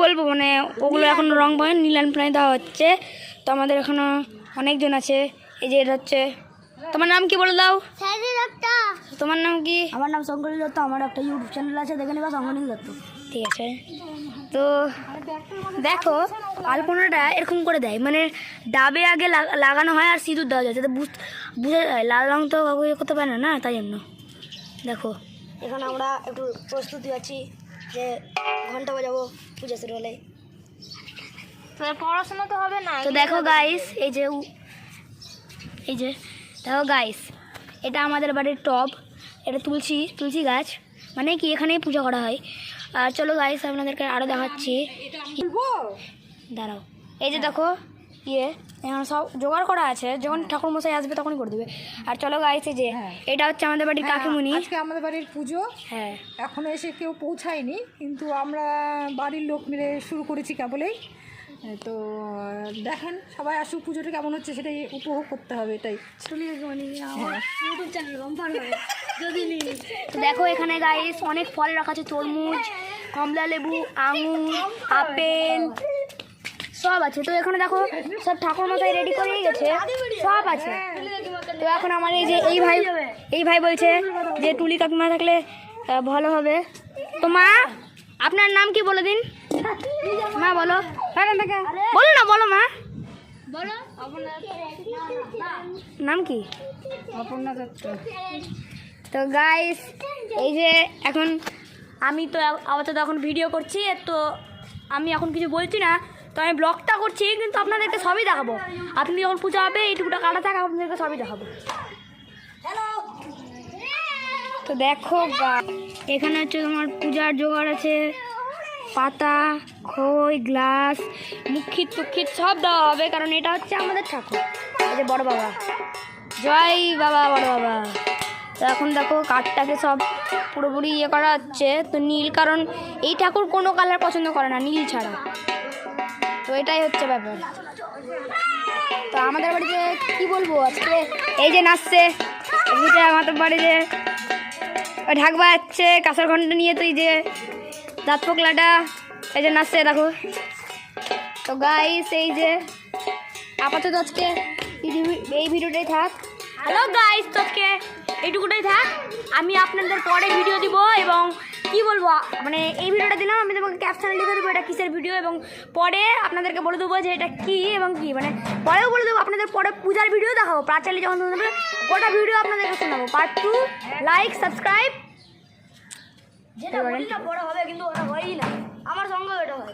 বলবো মানে ওগুলো এখন রং বয় নীলান প্রায় দেওয়া হচ্ছে। তো আমাদের এখনো অনেকজন আছে। এই যে এটা হচ্ছে, তোমার নাম কি বলে দাও? তোমার নাম কি? আমার নাম শঙ্করী দত্ত। আমার একটা ইউটিউব চ্যানেল আছে, দেখে নেবা শঙ্করী দত্ত। ঠিক আছে। তো দেখো আলপনাটা এরকম করে দেয়, মানে ডাবে আগে লাগানো হয় আর সিঁদুর দেওয়া যায়, যাতে বুঝে যায়। লাল রং তো কাউকে করতে পারে না, তাই জন্য। দেখো এখানে আমরা একটু প্রস্তুতি আছি যে ঘন্টা বাজাবো পূজা শুরু হলে। পড়াশোনা তো হবে না। তো দেখো গাইস, এই যে দেখো গাইস, এটা আমাদের বাড়ির টব। এটা তুলসী গাছ, মানে কি এখানেই পূজা করা হয়। আর চলো গাইস আপনাদেরকে আরও দেখাচ্ছি, দাঁড়াও। এই যে দেখো এখন সব জোগাড় করা আছে, যখন ঠাকুর মশাই আসবে তখনই করে দেবে। আর চলো গাইস, এই যে এটা হচ্ছে আমাদের বাড়ির কাকিমুনি। আজকে আমাদের বাড়ির পুজো। হ্যাঁ, এখনো এসে কেউ পৌঁছায়নি, কিন্তু আমরা বাড়ির লোক মিলে শুরু করেছি কেবলেই। তো দেখেন সবাই আসুক, পুজোটা কেমন হচ্ছে সেটাই উপভোগ করতে হবে, এটাই। ইউটিউব চ্যানেল কমফার্ম হবে যদি তো দেখো এখানে গাইস অনেক ফল রাখা আছে, তরমুজ, কমলা লেবু, আঙুর, আপেল সব আছে। তো এখানে দেখো সব ঠাকুর মশাই রেডি করে গেছে, সব আছে। তো এখন আমার এই ভাই বলছে যে টুলি কাকিমা থাকলে ভালো হবে। তো মা, আপনার নাম কি বলে দিন? মা বলো, বলো না, বলো মা, নাম কি? অপর্ণা দত্ত। তো গাইস, এই যে এখন আমি তো আপাতত এখন ভিডিও করছি, তো আমি এখন কিছু বলছি না, তো আমি ব্লগটা করছি, কিন্তু আপনাদেরকে সবই দেখাবো। আপনি যখন পূজা হবে এইটুকুটা কাটা থাকে, আপনাদেরকে সবই দেখাবো। তো দেখো এখানে হচ্ছে তোমার পূজার জোগাড় আছে, পাতা, খই, গ্লাস, মুখিত সব দেওয়া হবে, কারণ এটা হচ্ছে আমাদের ঠাকুর। এই যে বড় বাবা, জয় বাবা বড় বাবা। তো এখন দেখো কাঠটাকে সব পুরোপুরি করা হচ্ছে, তো নীল, কারণ এই ঠাকুর কোনো কালার পছন্দ করে না নীল ছাড়া। তো এটাই হচ্ছে ব্যাপার। তো আমাদের বাড়িতে কি বলবো, আজকে এই যে নাচছে আমাদের বাড়িতে ঢাকবা যাচ্ছে কাঁসার ঘন্টা নিয়ে। তো এই যে দাঁত পোকলাটা এই যে নাচছে দেখো। তো গাইস, এই যে আপাতত আজকে এই ভিডিওটাই থাক। হ্যালো গাইস, তো আজকে এইটুকুটাই থাক। আমি আপনাদের পরে ভিডিও দিব, এবং কি বলবো, মানে এই ভিডিওটা দিলাম, আমি তোমাকে ক্যাপশনে লিখে দেবো এটা কিসের ভিডিও, এবং পরে আপনাদেরকে বলে দেবো যে এটা কি এবং কি, মানে পরেও বলে দেবো আপনাদের। পরে পূজার ভিডিও দেখাবো, প্রাচালি যখন ওটা ভিডিও আপনাদেরকে শোনাবো। Part 2, like, subscribe. যেটা বড় হবে কিন্তু ওটা হয়ই না, আমার সঙ্গে এটা হয়।